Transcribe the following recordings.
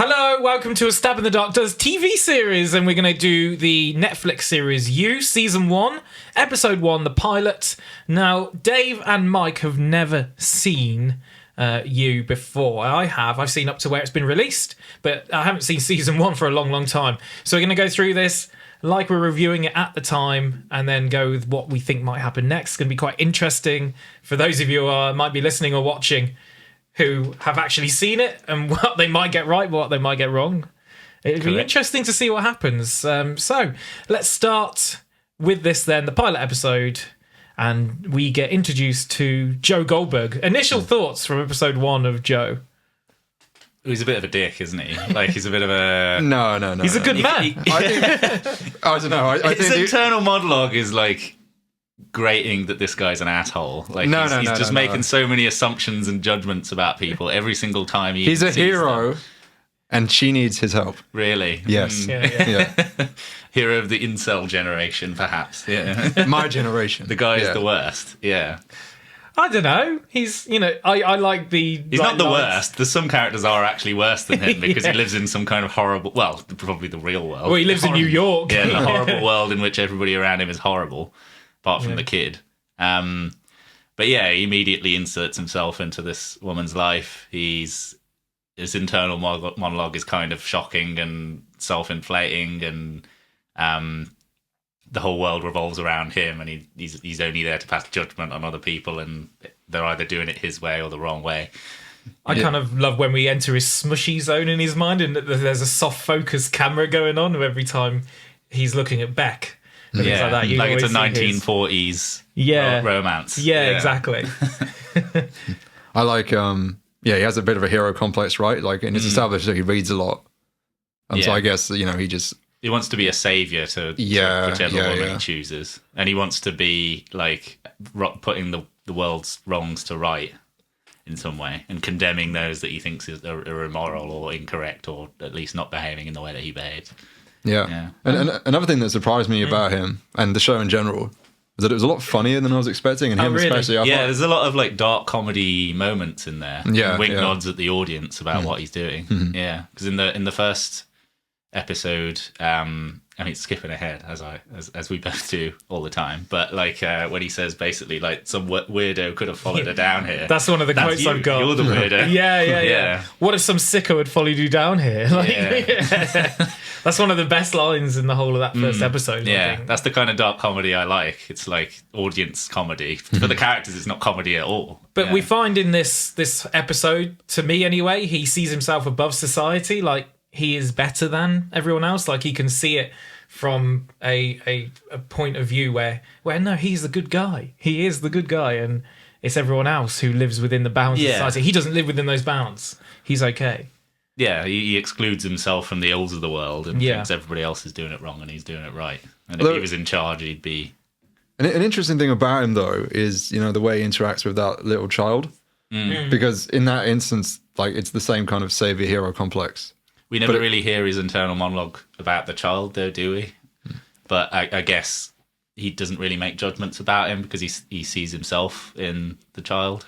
Hello, welcome to A Stab in the Dark Does TV series, and we're going to do the Netflix series You, Season 1, Episode 1, the pilot. Now, Dave and Mike have never seen You before. I have. I've seen up to where it's been released, but I haven't seen Season 1 for a long, long time. So we're going to go through this like we're reviewing it at the time, and then go with what we think might happen next. It's going to be quite interesting for those of you who might be listening or watching who have actually seen it and what they might get right, what they might get wrong. It'd be interesting to see what happens. So let's start with this then, the pilot episode, and we get introduced to Joe Goldberg. Initial thoughts from episode 1 of Joe. He's a bit of a dick, isn't he? Like, he's a bit of a... No. He's a good man. I don't know. His internal monologue is like grating that this guy's an asshole. Like, he's just making so many assumptions and judgments about people every single time he's a hero, and she needs his help. Really? Yes. Yeah. Hero of the incel generation, perhaps. Yeah. My generation. The guy is the worst. Yeah. I don't know. He's, I like the... He's not the worst. There's some characters are actually worse than him because he lives in some kind of horrible... Well, probably the real world. Well, he lives in New York. Yeah, the horrible world in which everybody around him is horrible, apart from the kid. But yeah, he immediately inserts himself into this woman's life. His internal monologue is kind of shocking and self-inflating, and the whole world revolves around him, and he's only there to pass judgment on other people, and they're either doing it his way or the wrong way. I kind of love when we enter his smushy zone in his mind, and there's a soft focus camera going on every time he's looking at Beck. Yeah, like that. Like it's a 1940s romance. Yeah, exactly. I like, he has a bit of a hero complex, right? Like, and it's established that he reads a lot. And so I guess, he just... He wants to be a savior to whichever woman he chooses. And he wants to be, like, putting the world's wrongs to right in some way, and condemning those that he thinks are immoral or incorrect, or at least not behaving in the way that he behaves. Yeah. And another thing that surprised me about him and the show in general was that it was a lot funnier than I was expecting, and him especially. There's a lot of like dark comedy moments in there. Yeah, wink nods at the audience about what he's doing. Mm-hmm. Yeah, because in the first episode, I mean, skipping ahead as we both do all the time, but like when he says basically like some weirdo could have followed her down here. That's one of the quotes I've got. You're the weirdo. Yeah. What if some sicko had followed you down here? That's one of the best lines in the whole of that first episode. Yeah, that's the kind of dark comedy I like. It's like audience comedy. For the characters, it's not comedy at all. But we find in this episode, to me anyway, he sees himself above society. Like, he is better than everyone else. Like, he can see it from a point of view where no, he's the good guy. He is the good guy, and it's everyone else who lives within the bounds of society. He doesn't live within those bounds. He's okay. Yeah, he excludes himself from the ills of the world and thinks everybody else is doing it wrong and he's doing it right. And if he was in charge, he'd be... An interesting thing about him, though, is, the way he interacts with that little child. Because in that instance, like, it's the same kind of savior-hero complex. We never really hear his internal monologue about the child, though, do we? But I guess he doesn't really make judgments about him because he sees himself in the child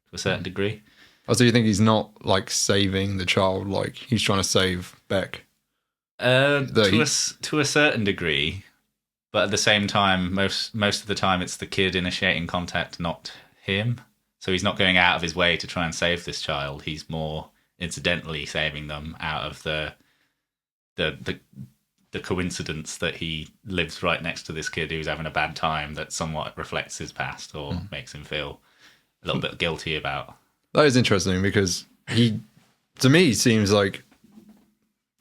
to a certain degree. Oh, so you think he's not, like, saving the child, like, he's trying to save Beck? To a certain degree, but at the same time, most of the time it's the kid initiating contact, not him. So he's not going out of his way to try and save this child. He's more incidentally saving them out of the coincidence that he lives right next to this kid who's having a bad time that somewhat reflects his past or makes him feel a little bit guilty about. That is interesting because he, to me, seems like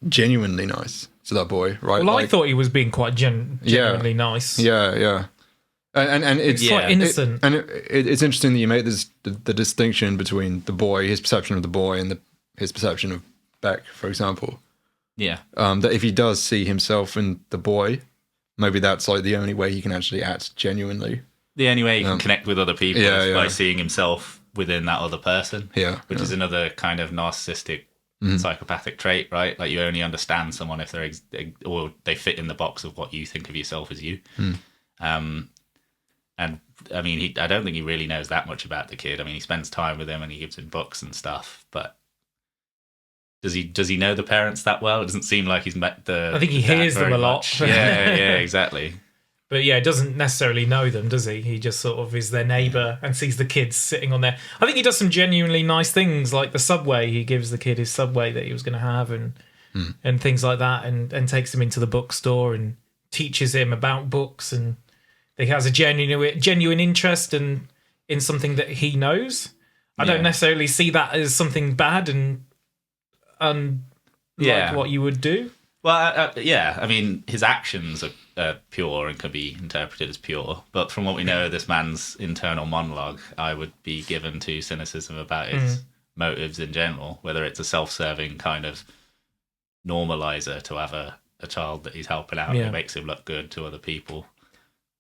genuinely nice to that boy, right? Well, like, I thought he was being quite genuinely nice. Yeah. And it's quite innocent. It's interesting that you make the distinction between the boy, his perception of the boy, and his perception of Beck, for example. Yeah. That if he does see himself in the boy, maybe that's like the only way he can actually act genuinely. The only way he can connect with other people is by seeing himself within that other person. Yeah. Which is another kind of narcissistic psychopathic trait, right? Like, you only understand someone if they're or they fit in the box of what you think of yourself as you. And I mean, I don't think he really knows that much about the kid. I mean, he spends time with him and he gives him books and stuff, but does he know the parents that well? It doesn't seem like he's met the. I think he the dad hears them very a lot. much. Yeah, exactly. But yeah, doesn't necessarily know them, does he? He just sort of is their neighbour and sees the kids sitting on there. I think he does some genuinely nice things, like the subway. He gives the kid his subway that he was going to have, and things like that, and takes him into the bookstore and teaches him about books, and he has a genuine interest in something that he knows. I don't necessarily see that as something bad and like what you would do. Well, I mean, his actions are pure and can be interpreted as pure. But from what we know of this man's internal monologue, I would be given to cynicism about his motives in general, whether it's a self-serving kind of normalizer to have a child that he's helping out who makes him look good to other people.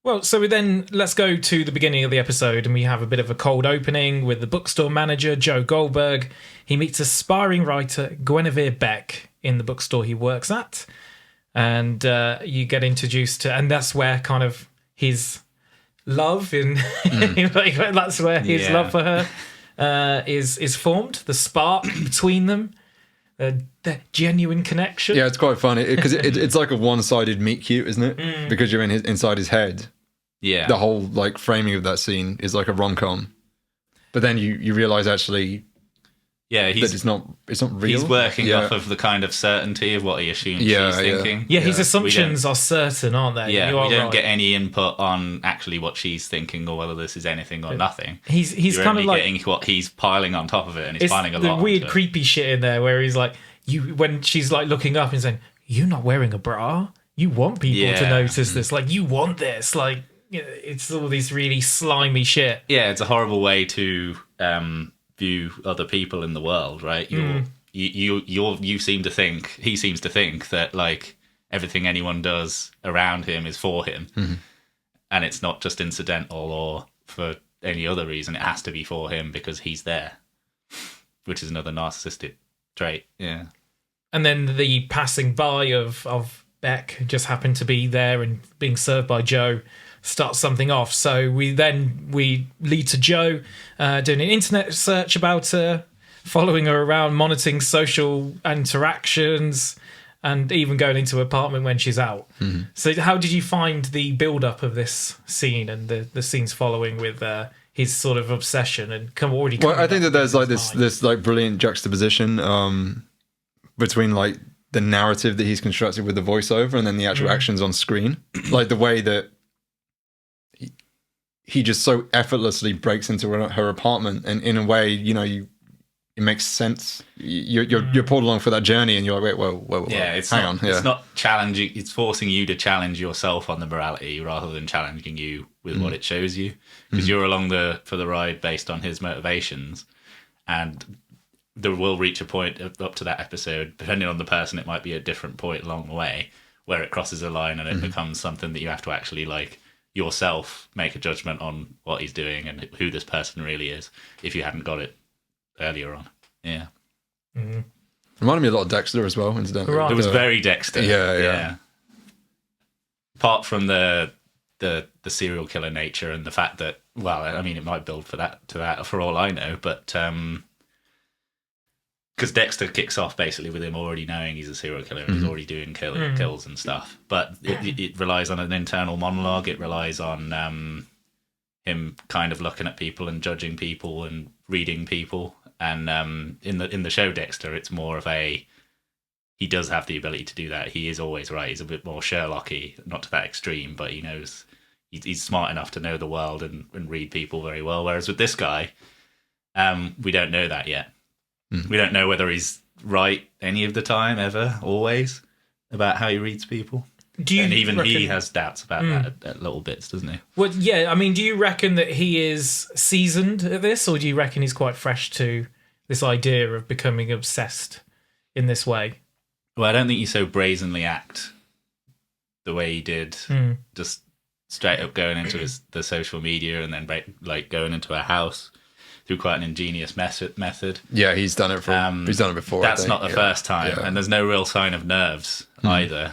Well, so let's go to the beginning of the episode, and we have a bit of a cold opening with the bookstore manager, Joe Goldberg. He meets aspiring writer Guinevere Beck in the bookstore he works at, and you get introduced to, and that's where kind of his love that's where his love for her is formed, the spark between them. The genuine connection. Yeah, it's quite funny because it's like a one-sided meet cute, isn't it? Because you're inside his head. Yeah. The whole like framing of that scene is like a rom-com, but then you realize actually, that it's not real. He's working off of the kind of certainty of what he assumes she's thinking. Yeah, his assumptions are certain, aren't they? Yeah, we don't get any input on actually what she's thinking or whether this is anything or nothing. He's You're kind only of like getting what he's piling on top of it, and he's piling a lot. The weird, onto it. creepy shit in there where he's like, when she's like looking up and saying, "You're not wearing a bra. You want people to notice this. Like you want this. Like it's all this really slimy shit." Yeah, it's a horrible way to view other people in the world, right? You seem to think, he seems to think that like everything anyone does around him is for him, and it's not just incidental or for any other reason. It has to be for him because he's there, which is another narcissistic trait. Yeah. And then the passing by of Beck just happened to be there and being served by Joe starts something off. So we lead to Joe doing an internet search about her, following her around, monitoring social interactions, and even going into her apartment when she's out. So how did you find the build-up of this scene and the scenes following with his sort of obsession and already? Well, I think that there's like this like brilliant juxtaposition between like the narrative that he's constructed with the voiceover and then the actual actions on screen. Like the way that he just so effortlessly breaks into her apartment, and in a way, it makes sense. You're pulled along for that journey, and you're like, wait, whoa. Yeah, It's not challenging. It's forcing you to challenge yourself on the morality rather than challenging you with what it shows you, because you're along for the ride based on his motivations, and there will reach a point up to that episode, depending on the person, it might be a different point along the way where it crosses a line and it becomes something that you have to actually like yourself make a judgment on what he's doing and who this person really is if you hadn't got it earlier on. Yeah. Reminded me a lot of Dexter as well, incidentally. Right. It was very Dexter. Yeah. Apart from the serial killer nature and the fact that, well, I mean, it might build to that for all I know, but because Dexter kicks off basically with him already knowing he's a serial killer and he's already doing kills and stuff. But it relies on an internal monologue. It relies on him kind of looking at people and judging people and reading people. And in the show Dexter, it's more of he does have the ability to do that. He is always right. He's a bit more Sherlock-y, not to that extreme, but he knows he's smart enough to know the world and read people very well. Whereas with this guy, we don't know that yet. We don't know whether he's right any of the time, ever, always, about how he reads people. And even he has doubts about that at little bits, doesn't he? Well, yeah. I mean, do you reckon that he is seasoned at this, or do you reckon he's quite fresh to this idea of becoming obsessed in this way? Well, I don't think he so brazenly act the way he did, just straight up going into the social media and then like going into a house through quite an ingenious method. Yeah, he's done it before. That's not the first time, and there's no real sign of nerves either.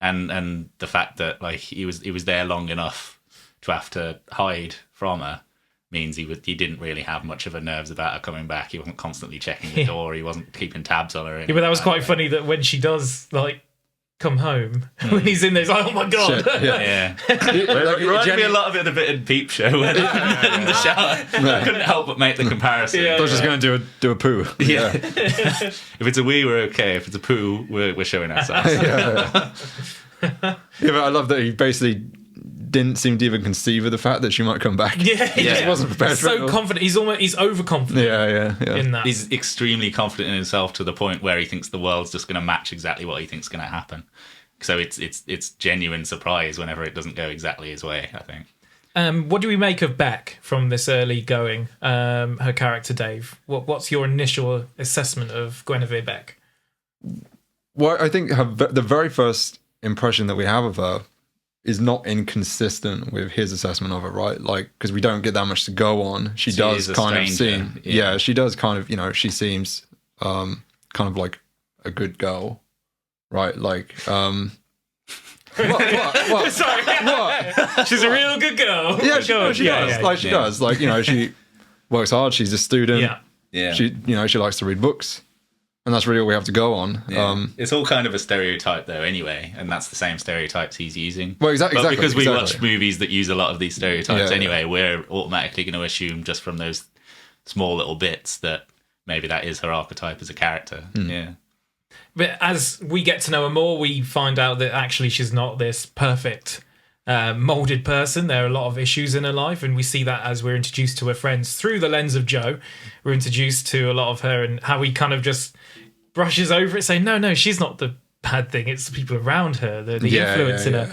And the fact that like he was there long enough to have to hide from her, means he didn't really have much of a nerves about her coming back. He wasn't constantly checking the door. He wasn't keeping tabs on her. Yeah, but that was quite funny that when she does like come home, when he's in there, he's like, oh my god. Shit, yeah. Yeah. Like, It reminded me Jenny- a lot of it a bit in Peep Show when in the shower. I couldn't help but make the comparison. Yeah. I was just going to do a poo. Yeah. If it's a wee, we're okay. If it's a poo, we're showing ourselves. Yeah, but I love that he basically didn't seem to even conceive of the fact that she might come back. Yeah, he Yeah. just wasn't prepared He's for it so all. confident. He's overconfident Yeah. in that. He's extremely confident in himself to the point where he thinks the world's just going to match exactly what he thinks is going to happen. So it's genuine surprise whenever it doesn't go exactly his way, I think. What do we make of Beck from this early going? Her character, Dave. What's your initial assessment of Guinevere Beck? Well, I think the very first impression that we have of her is not inconsistent with his assessment of her, right? Like, because we don't get that much to go on. She does is a kind of stranger, seem, yeah. she does kind of, she seems kind of like a good girl, right? Like, what? Sorry. What? She's a real good girl. Yeah, she does. Like, she yeah. does. Like, she works hard. She's a student. Yeah. Yeah. She likes to read books, and that's really all we have to go on. Yeah. It's all kind of a stereotype, though, anyway, and that's the same stereotypes he's using. Well, But exactly. because we exactly. watch movies that use a lot of these stereotypes Yeah, anyway, we're automatically going to assume just from those small little bits that maybe that is her archetype as a character. Yeah. But as we get to know her more, we find out that actually she's not this perfect, molded person. There are a lot of issues in her life, and we see that as we're introduced to her friends through the lens of Joe. We're introduced to a lot of her and how he kind of just brushes over it, saying, no, she's not the bad thing. It's the people around her, the Yeah, influence in yeah,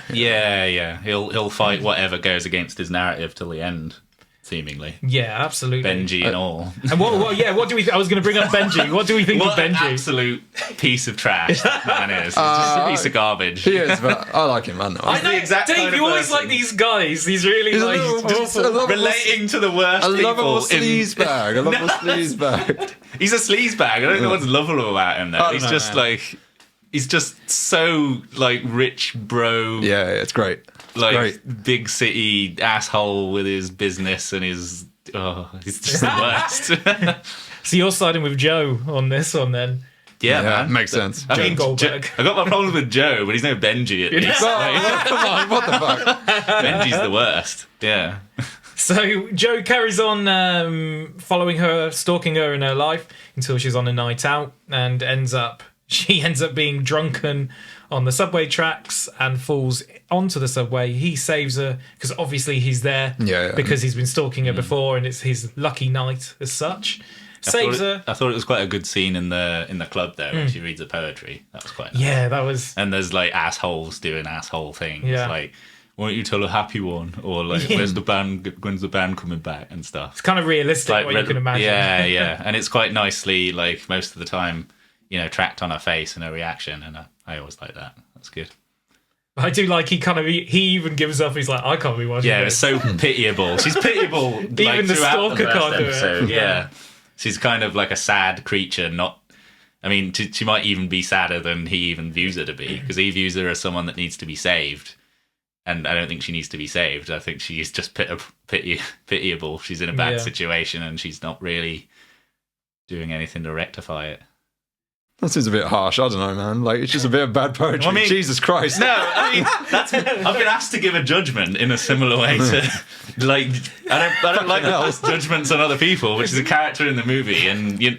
her. Yeah. He'll fight whatever goes against his narrative till the end, seemingly. Yeah, absolutely. Benji and all. And what do we? I was going to bring up Benji. What do we think What of an Benji? absolute piece of trash that man is. He's just a piece of garbage. He is, but I like him, man. I know, the exact Dave. kind of you always person. like these guys. These really He's a like little- just a awful. lovable- Relating to the worst A lovable people. sleaze bag. A lovable sleaze bag. He's a sleazebag. I don't know what's lovable about him, though. I don't He's know, just man. he's just so like rich bro, Yeah, it's great. like great. big city asshole with his business and his. Oh, he's just the worst. So you're siding with Joe on this one, then? Yeah, Yeah, man. makes sense. I mean, Goldberg. I got my problems with Joe, but he's no Benji at least. Oh, come on, what the fuck? Benji's the worst. Yeah. So Joe carries on following her, stalking her in her life until she's on a night out, and she ends up being drunken on the subway tracks and falls onto the subway. He saves her because obviously he's there Yeah. because he's been stalking her before, and it's his lucky night as such. Saves her. I thought it was quite a good scene in the club there when she reads the poetry. That was quite nice. Yeah, that was. And there's like assholes doing asshole things. Yeah. Like, why don't you tell a happy one? Or like, when's the band coming back and stuff. It's kind of realistic, what you can imagine. Yeah. And it's quite nicely, like most of the time, tracked on her face and her reaction. And I always like that. That's good. I do like he even gives up. He's like, I can't be watching Yeah, this. it's so pitiable. She's pitiable. Even the throughout stalker first can't do it. episode. Yeah. Yeah. She's kind of like a sad creature, she might even be sadder than he even views her to be, because he views her as someone that needs to be saved. And I don't think she needs to be saved. I think she's just pitiable. She's in a bad Yeah. situation and she's not really doing anything to rectify it. That seems a bit harsh. I don't know, man. Like, it's just a bit of bad poetry. I mean- Jesus Christ. No, I mean, I've been asked to give a judgment in a similar way to, like, I don't like to pass judgments on other people, which is a character in the movie and in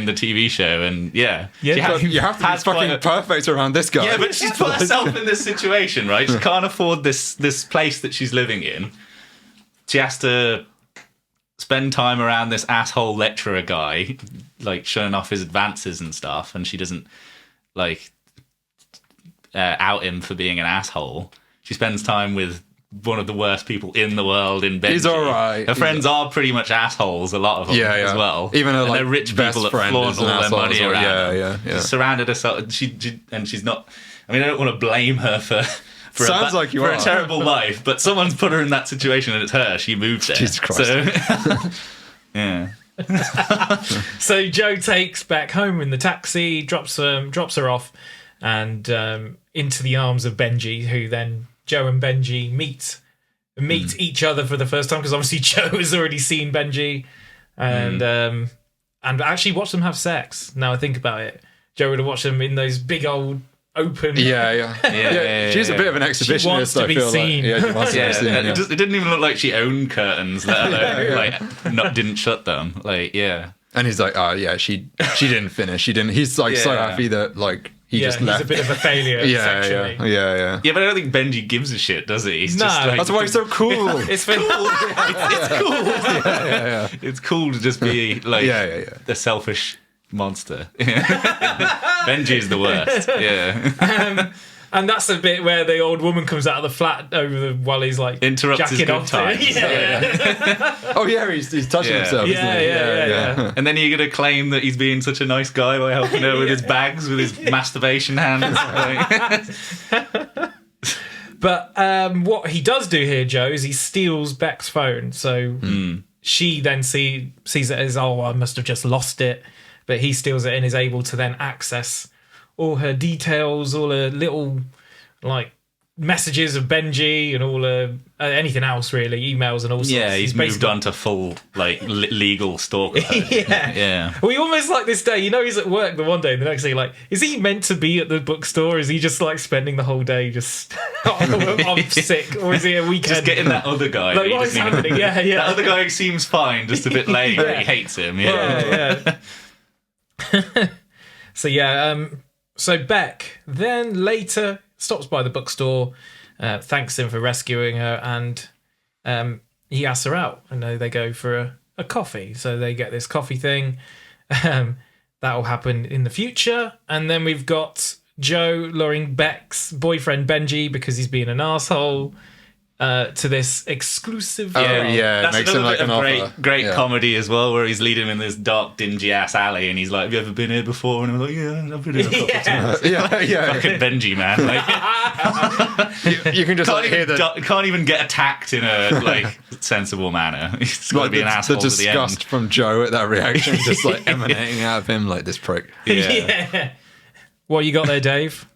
the TV show, and yeah. Yeah, She You have to be has quite fucking a- perfect around this guy. Yeah, but she's put herself in this situation, right? She can't afford this place that she's living in. She has to spend time around this asshole lecturer guy, like showing off his advances and stuff, and she doesn't like out him for being an asshole. She spends time with one of the worst people in the world in Benji. He's all right. Her friends are pretty much assholes, a lot of them Yeah, as yeah. well. Even her, and like, they're rich best people that friend flaunt is all an their asshole money as well. around. Yeah, them. yeah. She's surrounded herself. She's not. I mean, I don't want to blame her for Sounds like you for are. a terrible life, but someone's put her in that situation, and it's her. She moved there. Jesus Christ. So, yeah. So Joe takes back home in the taxi, drops her off, and into the arms of Benji, who then Joe and Benji meet meet each other for the first time, because obviously Joe has already seen Benji, and actually watched them have sex. Now I think about it, Joe would have watched them in those big old open. Yeah. She's a bit of an exhibitionist. She wants to be seen. Like. Yeah, she wants to be seen. Yeah. It didn't even look like she owned curtains, let alone didn't shut them. Like, yeah. And he's like, oh yeah, she didn't finish. She didn't. He's like so happy that like he just left. He's a bit of a failure. Yeah. Yeah, but I don't think Benji gives a shit, does he? He's just like, that's why he's so cool. It's cool. it's cool. It's cool to just be like the selfish monster. Benji is the worst. Yeah. And that's the bit where the old woman comes out of the flat while he's like interrupts his jacking good off times. Oh yeah, he's touching himself. Yeah. And then you're gonna claim that he's being such a nice guy by helping her with his bags, with his masturbation hands. But what he does do here, Joe, is he steals Beck's phone. So she then sees it as, I must have just lost it. But he steals it and is able to then access all her details, all her little like messages of Benji and all her anything else really, emails and all sorts. Yeah, he's moved on to full like legal stalker. Yeah. We almost like this day, he's at work the one day, and the next day, like, is he meant to be at the bookstore? Is he just like spending the whole day just I'm sick, or is he a weekend? Just getting that other guy. Like, what is happening? Yeah. That other guy seems fine, just a bit lame. But he hates him. Yeah. So Beck then later stops by the bookstore, thanks him for rescuing her, and he asks her out. And they go for a coffee. So they get this coffee thing. That will happen in the future. And then we've got Joe luring Beck's boyfriend Benji, because he's being an asshole, to this exclusive. It makes him like an offer. Great comedy as well, where he's leading him in this dark, dingy ass alley, and he's like, "Have you ever been here before?" And I'm like, "Yeah, I've been here a couple of times." Fucking Benji, man. Like, you can just hear the can't even get attacked in a like sensible manner. He's got to be an asshole the to the end. disgust from Joe at that reaction, just like emanating out of him, like this prick. Yeah. What you got there, Dave?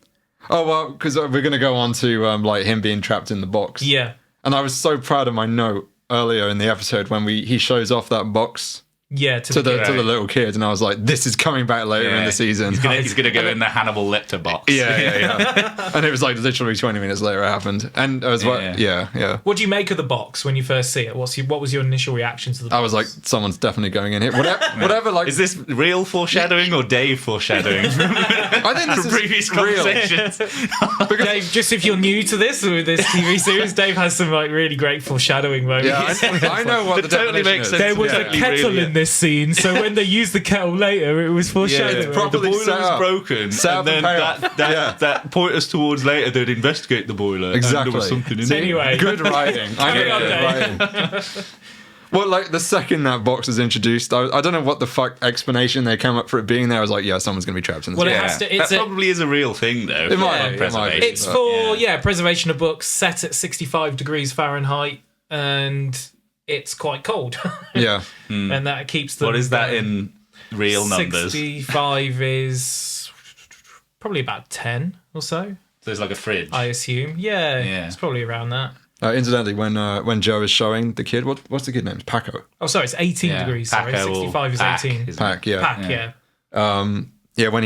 Oh well, because we're going to go on to like him being trapped in the box. Yeah. And I was so proud of my note earlier in the episode when he shows off that box to the little kid, and I was like, this is coming back later in the season. He's gonna go in the Hannibal Lecter box. Yeah. And it was like literally 20 minutes later it happened, and I was like, What do you make of the box when you first see it? What was your initial reaction to the box? I was like, someone's definitely going in here. Whatever. Like, is this real foreshadowing or Dave foreshadowing? I think this from previous conversations. Dave, just if you're new to this or this TV series, Dave has some like really great foreshadowing moments. Yeah, I know what the totally definition makes is. sense. There was a kettle in this scene, so when they used the kettle later, it was foreshadowing. it's probably the boiler set was up. broken, Set up and then and pay off. that point us towards later they'd investigate the boiler. Exactly. And there was something in See, there. anyway. Good writing. I know Good good writing. Well, like the second that box was introduced, I don't know what the fuck explanation they came up for it being there. I was like, yeah, someone's going to be trapped in this. Well, it box. has to. It's that probably is a real thing, though. It might for be, preservation. It's for preservation of books set at 65 degrees Fahrenheit, and it's quite cold. Yeah. And that keeps them. What is that in real numbers? 65 is probably about 10 or so, So it's like a fridge. I assume. Yeah. It's probably around that. Incidentally, when Joe is showing the kid, what's the kid name? It's Paco. Oh, sorry, it's 18 Yeah. degrees. Paco Sorry, or 65 is Pac, 18. isn't it? Pac, yeah. Pack, yeah. Yeah, when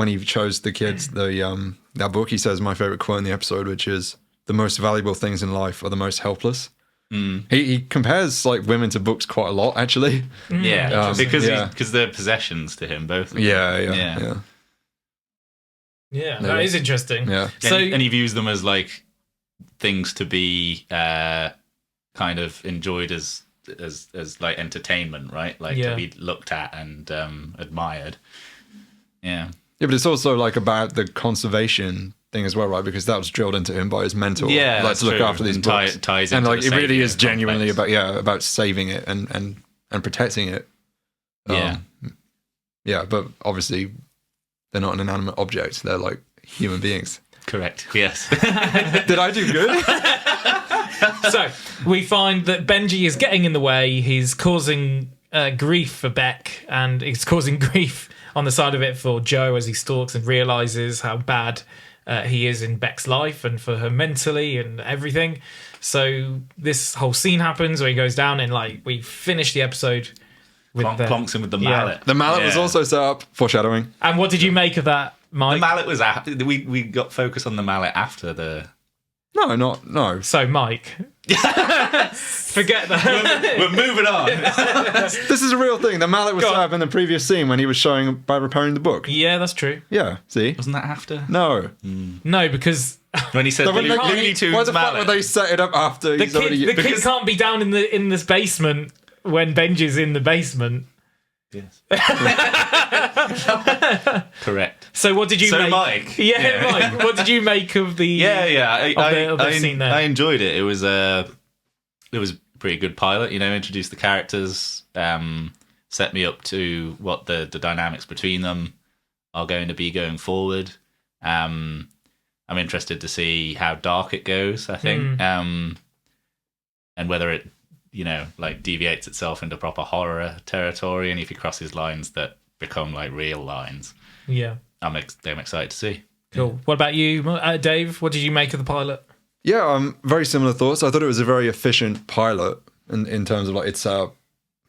he shows the kids that book, he says my favorite quote in the episode, which is, "The most valuable things in life are the most helpless." He compares like women to books quite a lot, actually. Yeah, yeah. because they're possessions to him, both of them. Yeah. Yeah, that is interesting. Yeah. So, and he views them as like things to be kind of enjoyed as like entertainment, right? Like to be looked at and admired. Yeah. Yeah, but it's also like about the conservation thing as well, right? Because that was drilled into him by his mentor. Yeah, like to look after these books. Ties and into like the it really saviour is genuinely complex. about saving it and protecting it. Yeah, but obviously they're not an inanimate object. They're like human beings. Correct. Yes. Did I do good? so we find that Benji is getting in the way. He's causing grief for Beck, and he's causing grief on the side of it for Joe as he stalks and realizes how bad he is in Beck's life and for her mentally and everything. So this whole scene happens where he goes down and like we finish the episode with Plonks him with the Yeah. mallet. The mallet was Yeah. also set up, foreshadowing. And what did you make of that, Mike? The mallet was after. We got focused on the mallet after the. No. So Mike, forget that. We're moving on. This is a real thing. The mallet was Go set on. up in the previous scene when he was showing by repairing the book. Yeah, that's true. Yeah, see? Wasn't that after? No. No, because When he said So when Looney they- Looney Tunes why the fuck mallet. would they set it up after the he's kid, already... the kid can't be down in this basement when Benji's in the basement. Yes. Correct. So what did you So make? Mike. Yeah, Mike. What did you make of the? Yeah. the scene there. I enjoyed it. It was a pretty good pilot. Introduced the characters, set me up to what the dynamics between them are going to be going forward. I'm interested to see how dark it goes. I think, and whether it deviates itself into proper horror territory, and if he crosses lines that become like real lines. Yeah. I'm excited to see. Cool. What about you, Dave? What did you make of the pilot? Yeah, very similar thoughts. I thought it was a very efficient pilot in terms of like it's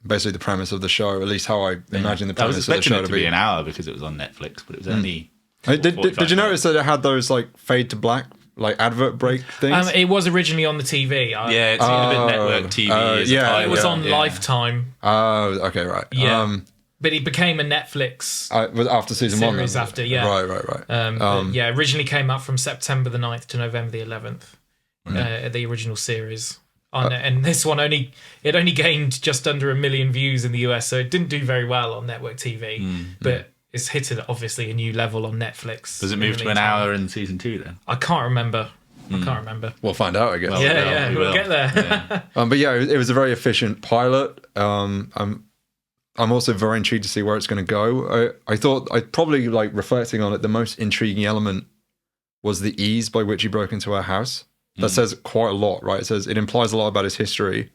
basically the premise of the show, at least how I imagine the I was premise of the expecting show it to be an hour because it was on Netflix, but it was only. Did you notice that it had those like fade to black, like advert break things? It was originally on the TV. Yeah, it's a bit network TV. as a yeah, pilot. It was yeah, on Lifetime, Oh, okay, right. Yeah. but it became a Netflix Was after season one. series then? after. Yeah. Right. But yeah, originally came out from September the 9th to November the 11th. The original series. And this one only gained just under 1 million views in the US, so it didn't do very well on network TV. But it's hit at obviously a new level on Netflix. Does it in move the to an meantime. hour in season 2 then? I can't remember. I can't remember. We'll find out, I guess. Well, Yeah, we we'll will. get there. Yeah. But yeah, it was a very efficient pilot. I'm also very intrigued to see where it's going to go. I thought I'd probably like reflecting on it. The most intriguing element was the ease by which he broke into our house. That says quite a lot, right? It implies a lot about his history,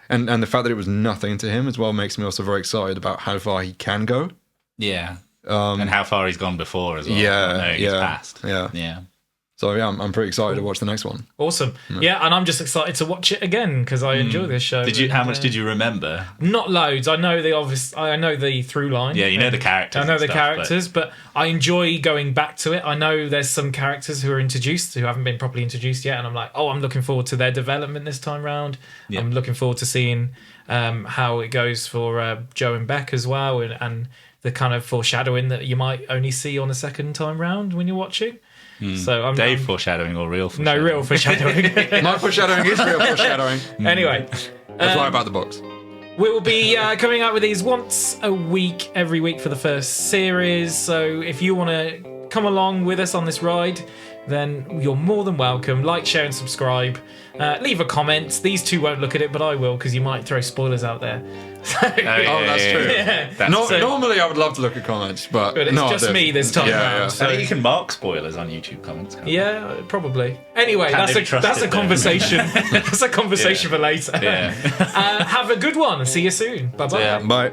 and the fact that it was nothing to him as well makes me also very excited about how far he can go. Yeah. And how far he's gone before as well. Yeah, knowing his past. yeah. Yeah. So yeah, I'm pretty excited to watch the next one. Awesome. Yeah, and I'm just excited to watch it again because I enjoy this show. How much did you remember? Not loads. I know the through line. Yeah, you know the characters. I know and the stuff, characters, but I enjoy going back to it. I know there's some characters who are introduced who haven't been properly introduced yet, and I'm like, I'm looking forward to their development this time round. Yeah. I'm looking forward to seeing how it goes for Joe and Beck as well, and the kind of foreshadowing that you might only see on the second time round when you're watching. So I'm Dave foreshadowing or real foreshadowing? no real foreshadowing. My foreshadowing is real foreshadowing. Anyway. That's right about the books. We will be coming out with these once a week, every week for the first series. So if you want to come along with us on this ride, then you're more than welcome. Like, share, and subscribe. Leave a comment. These two won't look at it, but I will because you might throw spoilers out there. So, Oh, that's true. yeah. That's Normally, I would love to look at comments, but But it's no, I just didn't. me this time Yeah, round. yeah. So. I think you can mark spoilers on YouTube comments. can't you? Yeah, probably. Anyway, Can they be that's trusted, a though? conversation. That's a conversation for later. Yeah. Have a good one. See you soon. Bye bye. Yeah. Bye.